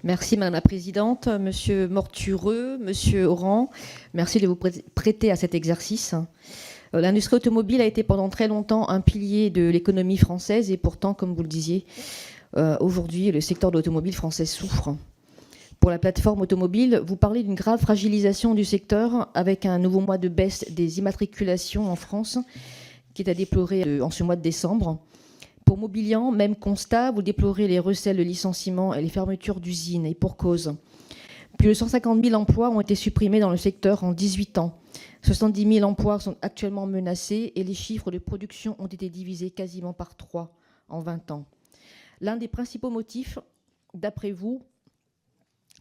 Merci Madame la Présidente, Monsieur Mortureux, Monsieur Oran, merci de vous prêter à cet exercice. L'industrie automobile a été pendant très longtemps un pilier de l'économie française et pourtant, comme vous le disiez, aujourd'hui, le secteur de l'automobile français souffre. Pour la plateforme automobile, vous parlez d'une grave fragilisation du secteur avec un nouveau mois de baisse des immatriculations en France qui est à déplorer en ce mois de décembre. Pour Mobilian, même constat, vous déplorez les recels de licenciements et les fermetures d'usines, et pour cause. Plus de 150 000 emplois ont été supprimés dans le secteur en 18 ans. 70 000 emplois sont actuellement menacés et les chiffres de production ont été divisés quasiment par 3 en 20 ans. L'un des principaux motifs, d'après vous,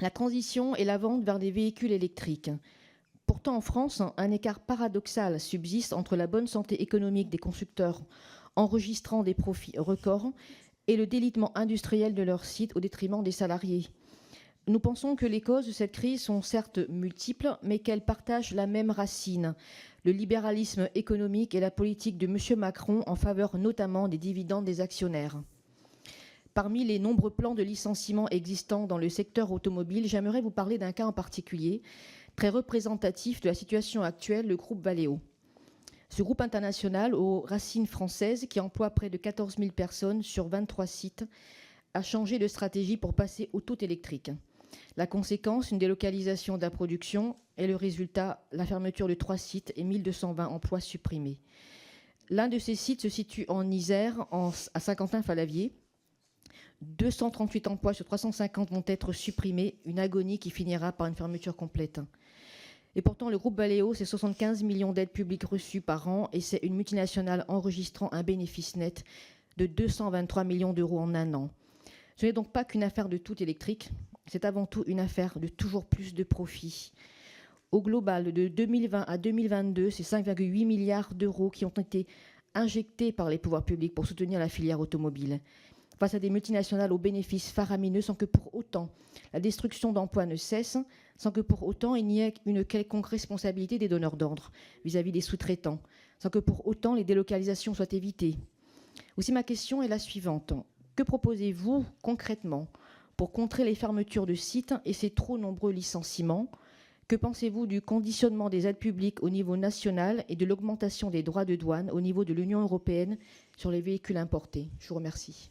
la transition et la vente vers des véhicules électriques. Pourtant, en France, un écart paradoxal subsiste entre la bonne santé économique des constructeurs enregistrant des profits records et le délitement industriel de leurs sites au détriment des salariés. Nous pensons que les causes de cette crise sont certes multiples, mais qu'elles partagent la même racine, le libéralisme économique et la politique de M. Macron en faveur notamment des dividendes des actionnaires. Parmi les nombreux plans de licenciement existants dans le secteur automobile, j'aimerais vous parler d'un cas en particulier, très représentatif de la situation actuelle, le groupe Valeo. Ce groupe international aux racines françaises, qui emploie près de 14 000 personnes sur 23 sites, a changé de stratégie pour passer au tout électrique. La conséquence, une délocalisation de la production et le résultat, la fermeture de 3 sites et 1220 emplois supprimés. L'un de ces sites se situe en Isère, à Saint-Quentin-Fallavier. 238 emplois sur 350 vont être supprimés, une agonie qui finira par une fermeture complète. Et pourtant, le groupe Valeo, c'est 75 millions d'aides publiques reçues par an et c'est une multinationale enregistrant un bénéfice net de 223 millions d'euros en un an. Ce n'est donc pas qu'une affaire de tout électrique, c'est avant tout une affaire de toujours plus de profits. Au global, de 2020 à 2022, c'est 5,8 milliards d'euros qui ont été injectés par les pouvoirs publics pour soutenir la filière automobile. Face à des multinationales aux bénéfices faramineux, sans que pour autant la destruction d'emplois ne cesse, sans que pour autant il n'y ait une quelconque responsabilité des donneurs d'ordre vis-à-vis des sous-traitants, sans que pour autant les délocalisations soient évitées. Aussi ma question est la suivante. Que proposez-vous concrètement pour contrer les fermetures de sites et ces trop nombreux licenciements ? Que pensez-vous du conditionnement des aides publiques au niveau national et de l'augmentation des droits de douane au niveau de l'Union européenne sur les véhicules importés ? Je vous remercie.